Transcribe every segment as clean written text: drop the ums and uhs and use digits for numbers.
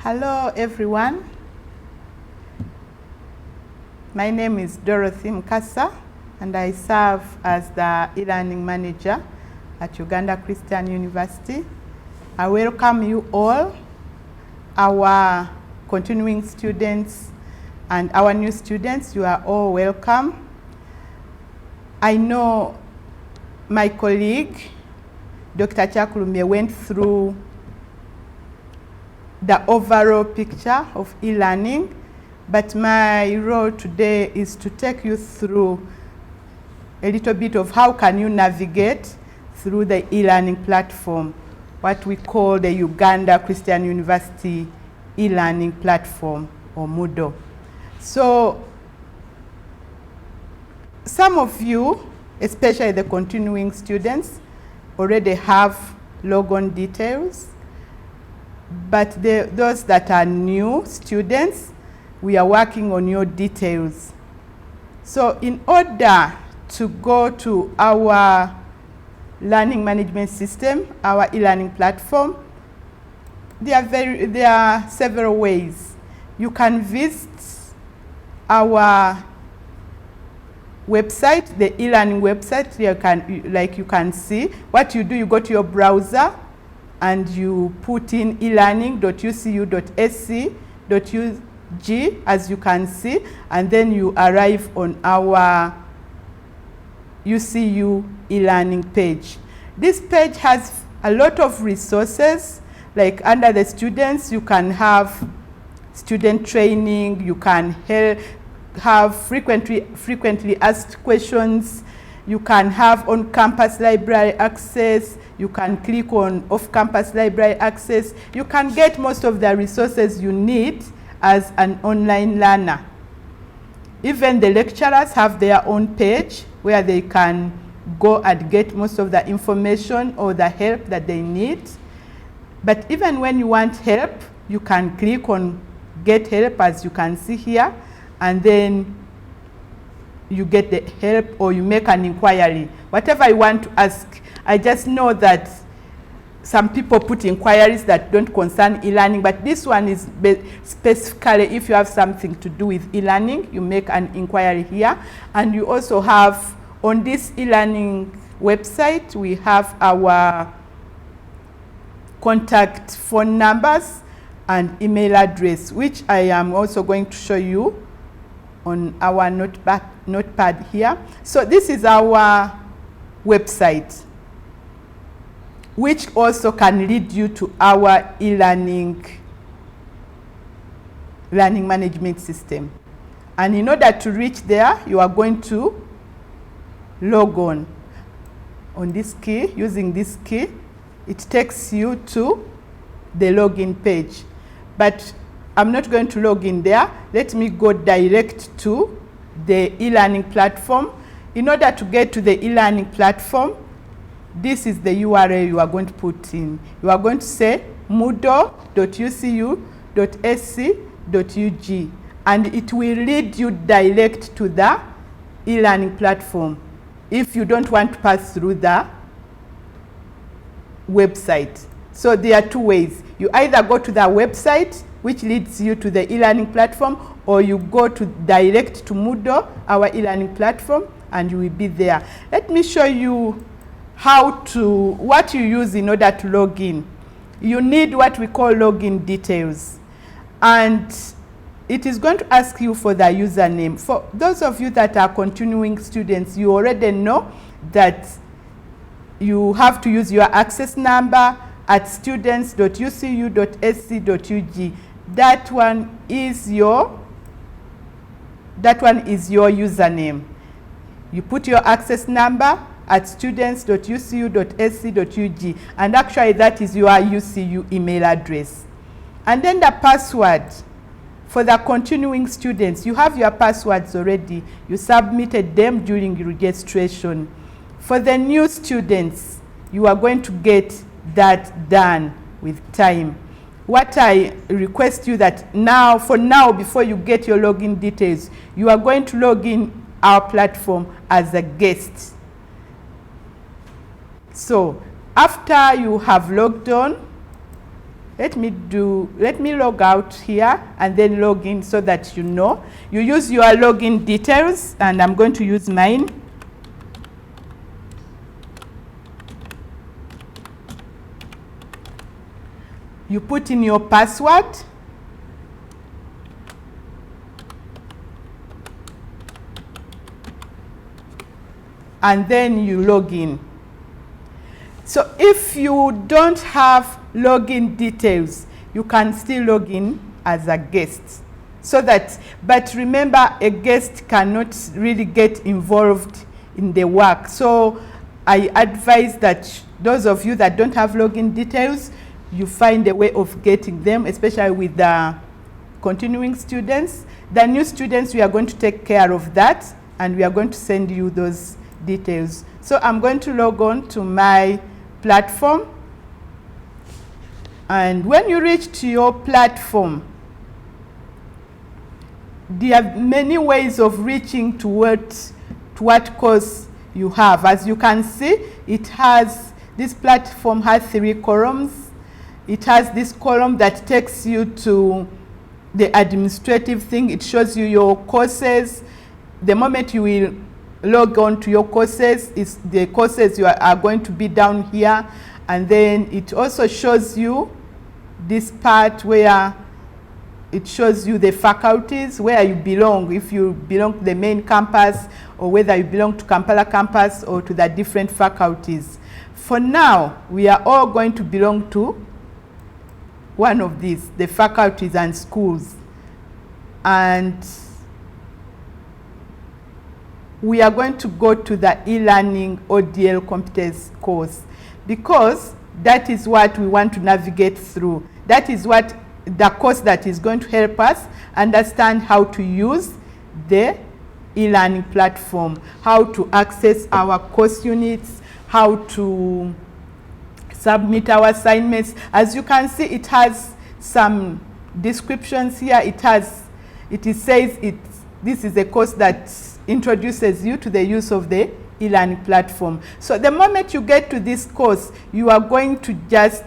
Hello everyone. My name is Dorothy Mukasa and I serve as the e-learning manager at Uganda Christian University. I welcome you all, our continuing students and our new students. You are all welcome. I know my colleague, Dr. Chakulumye, went through the overall picture of e-learning, but my role today is to take you through a little bit of how can you navigate through the e-learning platform, what we call the Uganda Christian University e-learning platform, or Moodle. So some of you, especially the continuing students, already have logon details. But those that are new students, we are working on your details. So in order to go to our learning management system, our e-learning platform, there are several ways. You can visit our website, the e-learning website. You can see what you do. You go to your browser and you put in elearning.ucu.sc.ug, as you can see, and then you arrive on our UCU e-learning page. This page has a lot of resources. Like under the students, you can have student training, you can have frequently asked questions, you can have on-campus library access, you can click on off-campus library access. You can get most of the resources you need as an online learner. Even the lecturers have their own page where they can go and get most of the information or the help that they need. But even when you want help, you can click on get help, as you can see here, and then you get the help or you make an inquiry. Whatever you want to ask. I just know that some people put inquiries that don't concern e-learning, but this one is specifically if you have something to do with e-learning, you make an inquiry here. And you also have on this e-learning website, we have our contact phone numbers and email address, which I am also going to show you on our notepad here. So this is our website, which also can lead you to our e-learning learning management system. And in order to reach there, you are going to log on this key. Using this key, it takes you to the login page. But I'm not going to log in there. Let me go direct to the e-learning platform. In order to get to the e-learning platform, this is the URL you are going to put in. You are going to say moodle.ucu.sc.ug, and it will lead you direct to the e-learning platform if you don't want to pass through the website. So there are two ways. You either go to the website, which leads you to the e-learning platform, or you go to direct to Moodle, our e-learning platform, and you will be there. Let me show you what you use in order to log in. You need what we call login details, and it is going to ask you for the username. For those of you that are continuing students, you already know that you have to use your access number at students.ucu.sc.ug. That one is your username. You put your access number at students.ucu.sc.ug, and actually that is your UCU email address. And then the password for the continuing students, you have your passwords already. You submitted them during registration. For the new students, you are going to get that done with time. What I request you that for now, before you get your login details, you are going to log in our platform as a guest. So after you have logged on, let me log out here and then log in so that you know. You use your login details, and I'm going to use mine. You put in your password. And then you log in. So if you don't have login details, you can still log in as a guest. But remember, a guest cannot really get involved in the work. So I advise that those of you that don't have login details, you find a way of getting them, especially with the continuing students. The new students, we are going to take care of that, and we are going to send you those details. So I'm going to log on to my platform. And when you reach to your platform, there are many ways of reaching to what course you have. As you can see, this platform has 3 columns. It has this column that takes you to the administrative thing. It shows you your courses. The moment you will log on to your courses, the courses you are going to be down here. And then it also shows you this part where it shows you the faculties, where you belong, if you belong to the main campus, or whether you belong to Kampala campus or to the different faculties. For now, we are all going to belong to one of these, the faculties and schools. And we are going to go to the eLearning ODL competence course, because that is what we want to navigate through. That is what the course that is going to help us understand how to use the eLearning platform, how to access our course units, how to submit our assignments. As you can see, it has some descriptions here. This is a course that introduces you to the use of the eLearning platform. So the moment you get to this course, you are going to just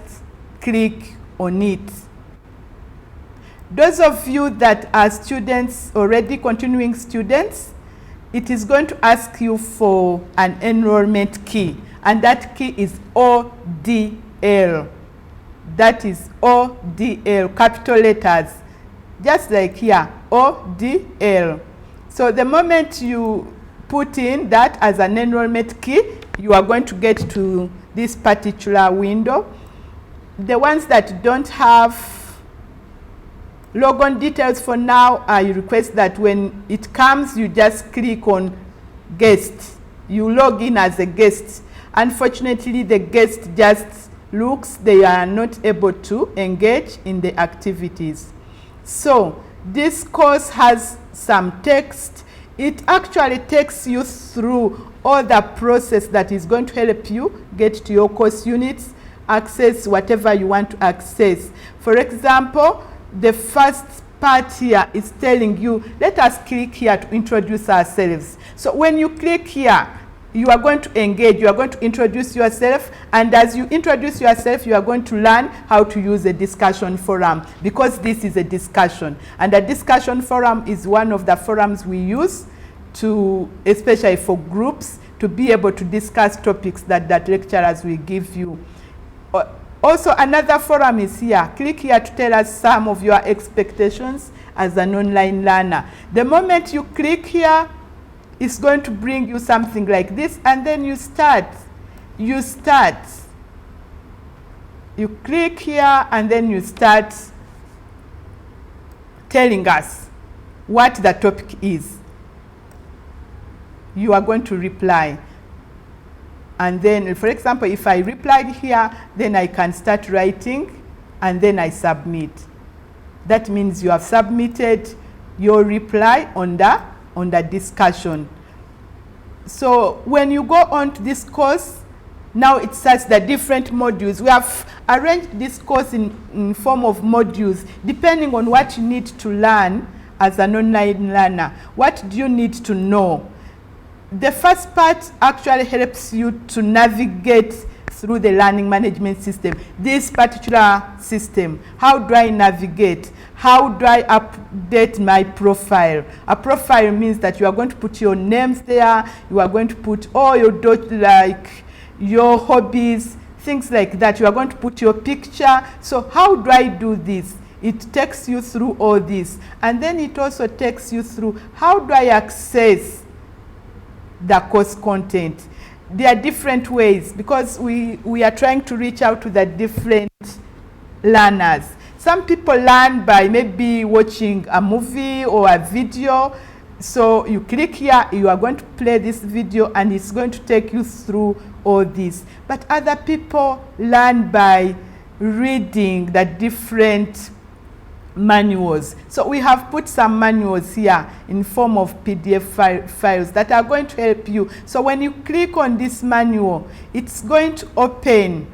click on it. Those of you that are students, already continuing students, it is going to ask you for an enrollment key, and that key is ODL. That is ODL, capital letters, just like here, ODL. So the moment you put in that as an enrollment key, you are going to get to this particular window. The ones that don't have logon details for now, I request that when it comes, you just click on guest. You log in as a guest. Unfortunately, the guest just looks, they are not able to engage in the activities. So this course has some text. It actually takes you through all the process that is going to help you get to your course units, access whatever you want to access. For example, the first part here is telling you, let us click here to introduce ourselves. So when you click here, you are going to engage, you are going to introduce yourself, and as you introduce yourself, you are going to learn how to use a discussion forum, because this is a discussion. And a discussion forum is one of the forums we use to, especially for groups, to be able to discuss topics that lecturers will give you. Also, another forum is here. Click here to tell us some of your expectations as an online learner. The moment you click here, it's going to bring you something like this, and then you start. You click here, and then you start telling us what the topic is. You are going to reply. And then, for example, if I replied here, then I can start writing, and then I submit. That means you have submitted your reply on the discussion. So when you go on to this course, now it starts the different modules. We have arranged this course in form of modules, depending on what you need to learn as an online learner. What do you need to know? The first part actually helps you to navigate through the learning management system, this particular system. How do I navigate? How do I update my profile? A profile means that you are going to put your names there, you are going to put all your your hobbies, things like that. You are going to put your picture. So how do I do this? It takes you through all this. And then it also takes you through how do I access the course content. There are different ways because we are trying to reach out to the different learners. Some people learn by maybe watching a movie or a video. So you click here, you are going to play this video and it's going to take you through all this. But other people learn by reading the different manuals. So we have put some manuals here in form of PDF files that are going to help you. So when you click on this manual, it's going to open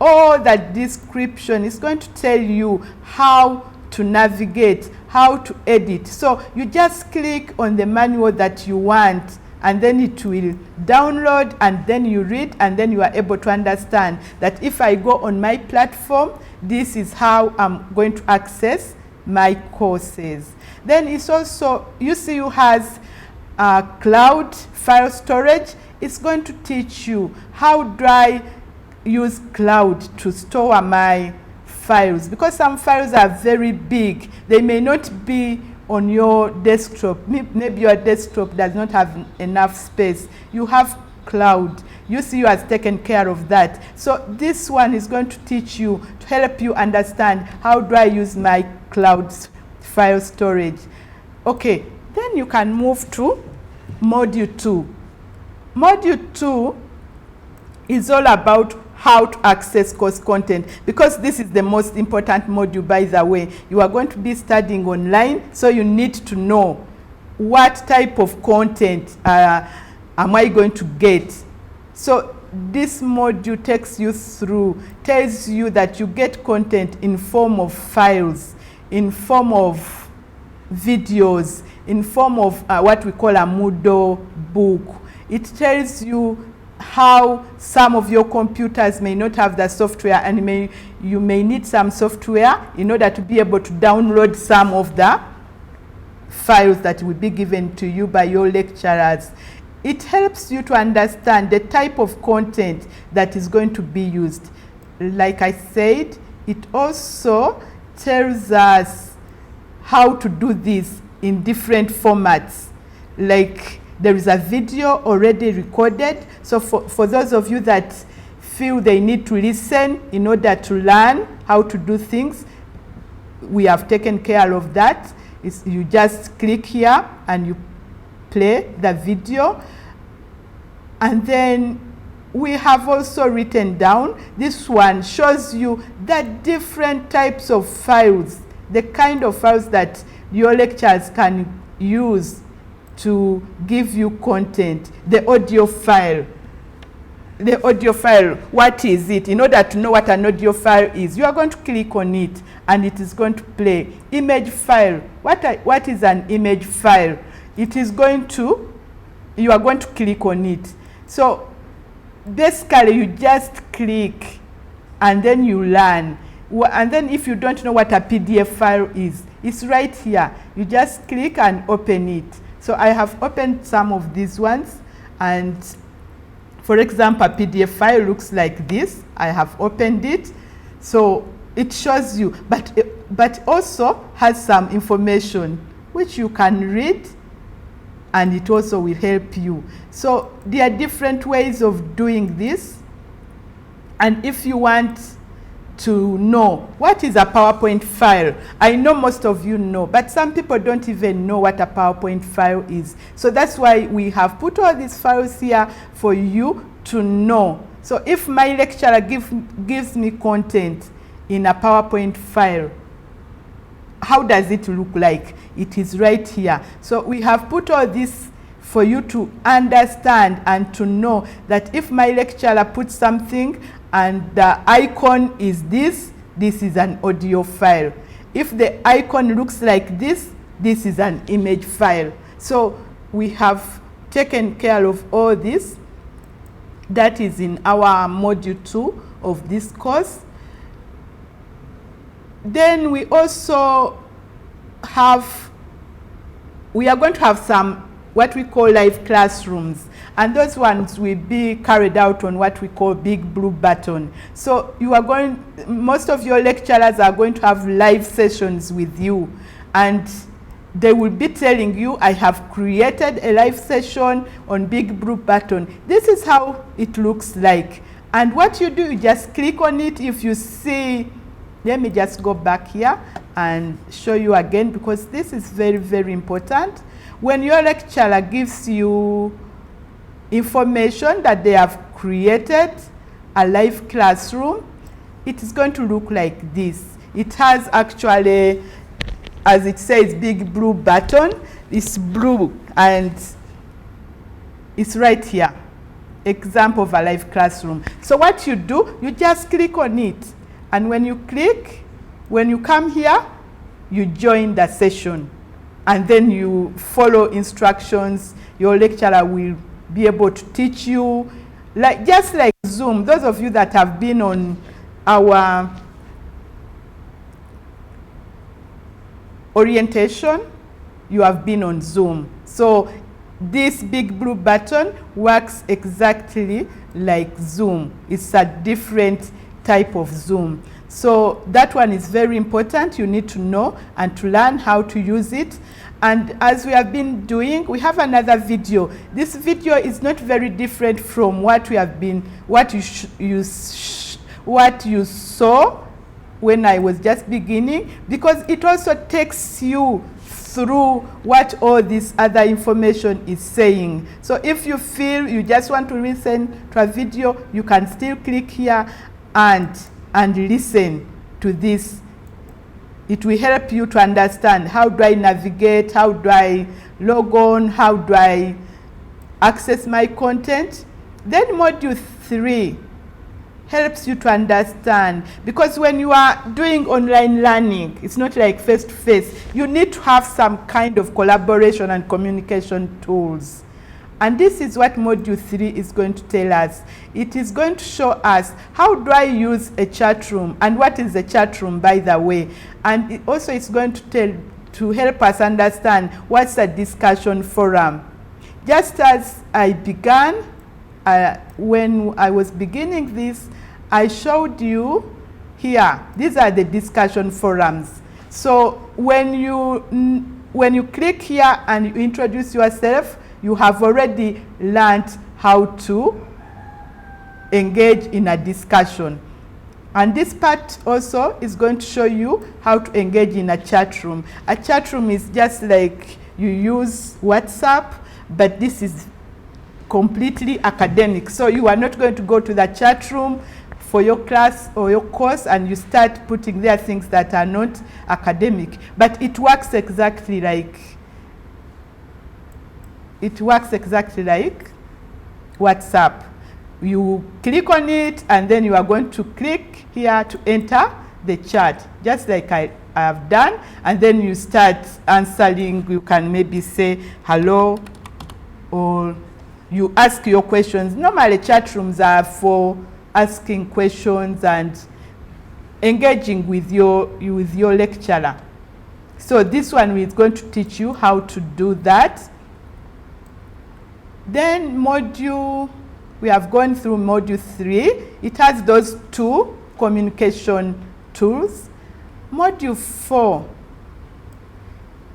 all the description. It's going to tell you how to navigate, how to edit. So you just click on the manual that you want and then it will download and then you read and then you are able to understand that if I go on my platform, this is how I'm going to access my courses. Then it's also, UCU has cloud file storage. It's going to teach you how do I use cloud to store my files, because some files are very big. They may not be on your desktop. Maybe your desktop does not have enough space. You have cloud. UCU has taken care of that. So this one is going to teach you, to help you understand how do I use my cloud file storage. Okay, then you can move to module 2. Module 2 is all about how to access course content, because this is the most important module, by the way. You are going to be studying online, so you need to know what type of content am I going to get. So this module takes you through, tells you that you get content in form of files, in form of videos, in form of what we call a Moodle book. It tells you how some of your computers may not have the software, and you may need some software in order to be able to download some of the files that will be given to you by your lecturers. It helps you to understand the type of content that is going to be used. Like I said, it also tells us how to do this in different formats. Like there is a video already recorded. So for those of you that feel they need to listen in order to learn how to do things, we have taken care of that. You just click here and you play the video. And then we have also written down, this one shows you the different types of files, the kind of files that your lecturers can use to give you content. The audio file. The audio file, what is it? In order to know what an audio file is, you are going to click on it and it is going to play. Image file. What is an image file? It is going to, you are going to click on it. So basically you just click and then you learn. And then if you don't know what a PDF file is, it's right here. You just click and open it. So I have opened some of these ones, and for example, a PDF file looks like this. I have opened it. So it shows you, but also has some information which you can read, and it also will help you. So there are different ways of doing this. And if you want to know what is a PowerPoint file, I know most of you know, but some people don't even know what a PowerPoint file is. So that's why we have put all these files here for you to know. So if my lecturer gives me content in a PowerPoint file, how does it look like? It is right here. So we have put all this for you to understand and to know that if my lecturer puts something and the icon is this is an audio file. If the icon looks like this is an image file. So we have taken care of all this. That is in our module 2 of this course. Then we also we are going to have some what we call live classrooms, and those ones will be carried out on what we call big blue button. So most of your lecturers are going to have live sessions with you, and they will be telling you, I have created a live session on big blue button. This is how it looks like. And what you do, you just click on it. If you see, let me just go back here and show you again, because this is very, very important. When your lecturer gives you information that they have created a live classroom, it is going to look like this. It has actually, as it says, big blue button. It's blue and it's right here. Example of a live classroom. So what you do, you just click on it. And when you click, when you come here, you join the session. And then you follow instructions. Your lecturer will be able to teach you, just like Zoom. Those of you that have been on our orientation, you have been on Zoom. So this big blue button works exactly like Zoom. It's a different type of Zoom. So that one is very important. You need to know and to learn how to use it. And as we have been doing, we have another video. This video is not very different from what we have been, what you saw when I was just beginning, because it also takes you through what all this other information is saying. So if you feel you just want to listen to a video, you can still click here and listen to this. It will help you to understand, how do I navigate, how do I log on, how do I access my content. Then module 3 helps you to understand, because when you are doing online learning, it's not like face-to-face. You need to have some kind of collaboration and communication tools. And this is what module 3 is going to tell us. It is going to show us, how do I use a chat room, and what is a chat room, by the way. And it also is going to help us understand what's a discussion forum. Just as I began, when I was beginning this, I showed you here, these are the discussion forums. So when you click here and you introduce yourself, you have already learned how to engage in a discussion. And this part also is going to show you how to engage in a chat room. A chat room is just like you use WhatsApp, but this is completely academic. So you are not going to go to the chat room for your class or your course and you start putting there things that are not academic. But it works exactly like WhatsApp. You click on it and then you are going to click here to enter the chat, just like I have done, and then you start answering. You can maybe say hello, or you ask your questions. Normally chat rooms are for asking questions and engaging with your lecturer. So this one is going to teach you how to do that. Then we have gone through module 3. It has those 2 communication tools. Module 4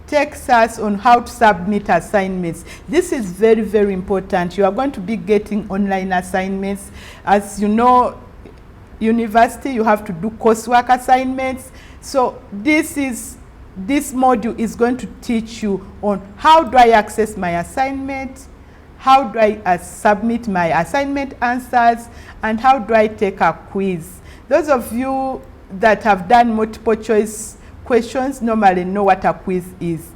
takes us on how to submit assignments. This is very, very important. You are going to be getting online assignments. As you know, university, you have to do coursework assignments. So this module is going to teach you on how do I access my assignment, how do I submit my assignment answers, and how do I take a quiz. Those of you that have done multiple choice questions normally know what a quiz is.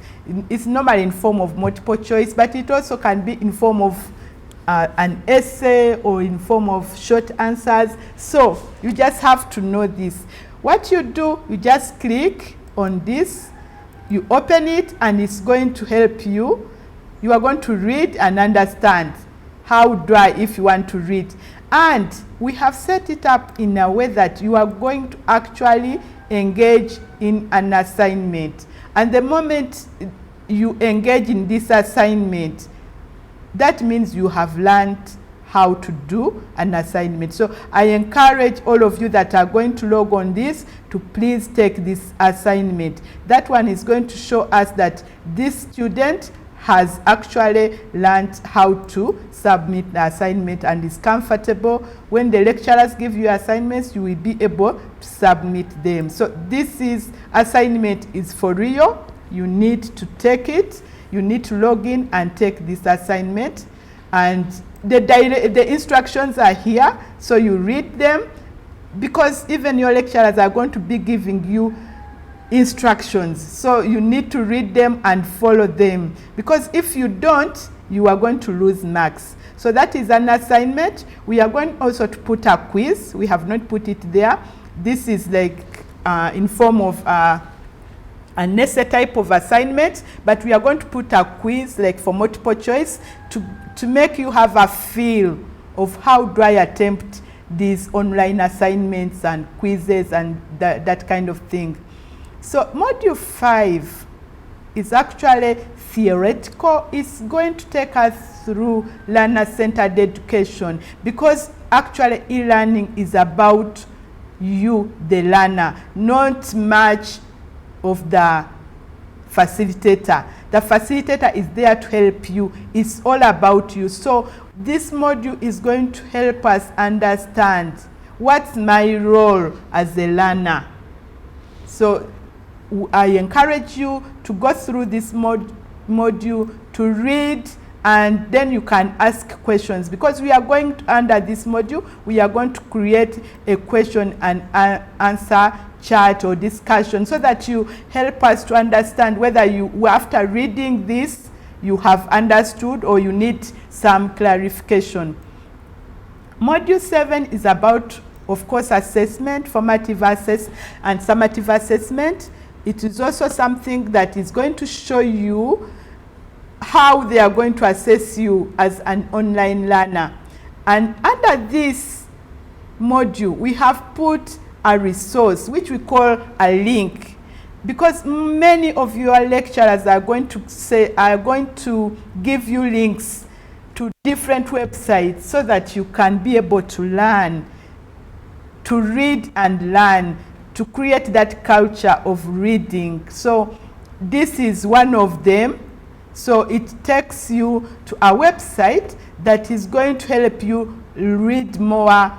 It's normally in form of multiple choice, but it also can be in form of an essay or in form of short answers. So you just have to know this. What you do, you just click on this, you open it, and it's going to help you. You are going to read and understand how do I, if you want to read. And we have set it up in a way that you are going to actually engage in an assignment. And the moment you engage in this assignment, that means you have learned how to do an assignment. So I encourage all of you that are going to log on this to please take this assignment. That one is going to show us that this student has actually learned how to submit the assignment and is comfortable. When the lecturers give you assignments, you will be able to submit them. So this assignment is for real. You need to take it. You need to log in and take this assignment. And the instructions are here, so you read them, because even your lecturers are going to be giving you instructions. So you need to read them and follow them, because if you don't, you are going to lose marks. So that is an assignment. We are going also to put a quiz. We have not put it there. This is like in form of an essay type of assignment, but we are going to put a quiz like for multiple choice to make you have a feel of how do I attempt these online assignments and quizzes and that kind of thing. So module 5 is actually theoretical. It's going to take us through learner-centered education, because actually e-learning is about you, the learner, not much of the facilitator. The facilitator is there to help you. It's all about you. So this module is going to help us understand what's my role as a learner. So I encourage you to go through this module, to read, and then you can ask questions, because we are going to, under this module, we are going to create a question and answer chat or discussion, so that you help us to understand whether you, after reading this, you have understood or you need some clarification. Module 7 is about, of course, assessment, formative and summative assessment. It is also something that is going to show you how they are going to assess you as an online learner. And under this module, we have put a resource which we call a link, because many of your lecturers are going to give you links to different websites, so that you can be able to learn, to read and learn, to create that culture of reading. So this is one of them. So it takes you to a website that is going to help you read more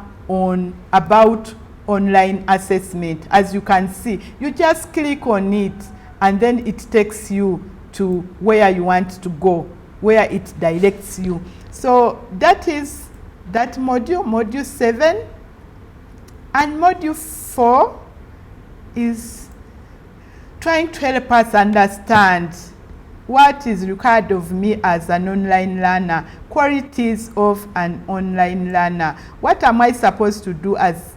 about online assessment. As you can see, you just click on it and then it takes you to where you want to go, where it directs you. So that is that module, module 7. And module 4 is trying to help us understand what is required of me as an online learner, qualities of an online learner. What am I supposed to do as,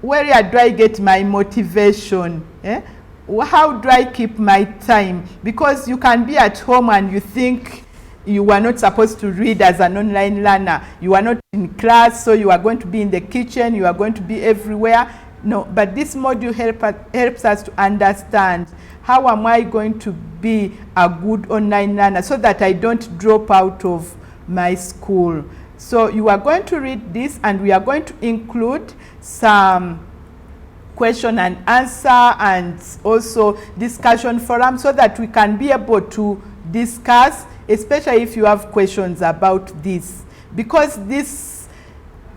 where do I get my motivation? How do I keep my time? Because you can be at home and you think you are not supposed to read as an online learner. You are not in class, so you are going to be in the kitchen, you are going to be everywhere. No, but this module helps us to understand, how am I going to be a good online learner so that I don't drop out of my school. So you are going to read this, and we are going to include some question and answer and also discussion forum, so that we can be able to discuss, especially if you have questions about this, because this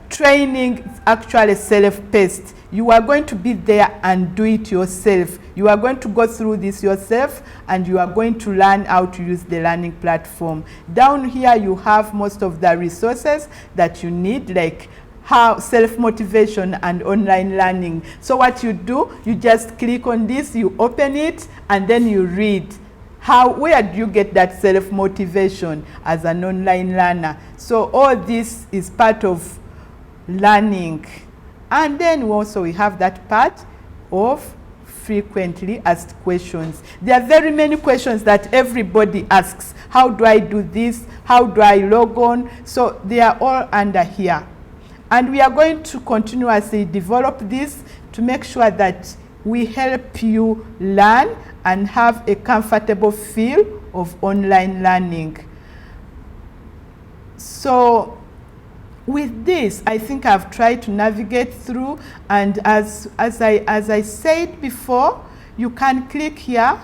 training is actually self-paced. You are going to be there and do it yourself. You are going to go through this yourself, and you are going to learn how to use the learning platform. Down here you have most of the resources that you need, like how self-motivation and online learning. So what you do, you just click on this, you open it, and then you read. Where do you get that self-motivation as an online learner? So all this is part of learning. And then we have that part of frequently asked questions. There are very many questions that everybody asks. How do I do this? How do I log on? So they are all under here. And we are going to continuously develop this to make sure that we help you learn and have a comfortable feel of online learning. So with this, I think I've tried to navigate through, and as I said before, you can click here,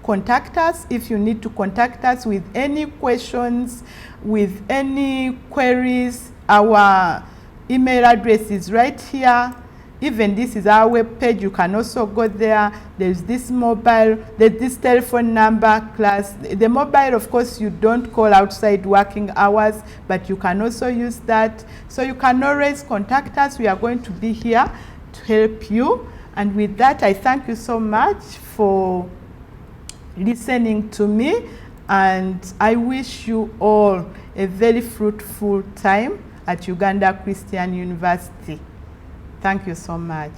contact us if you need to contact us with any questions, with any queries. Our email address is right here. Even this is our web page. You can also go there. There's this mobile, there's this telephone number, class. The mobile, of course, you don't call outside working hours, but you can also use that. So you can always contact us. We are going to be here to help you. And with that, I thank you so much for listening to me. And I wish you all a very fruitful time at Uganda Christian University. Thank you so much.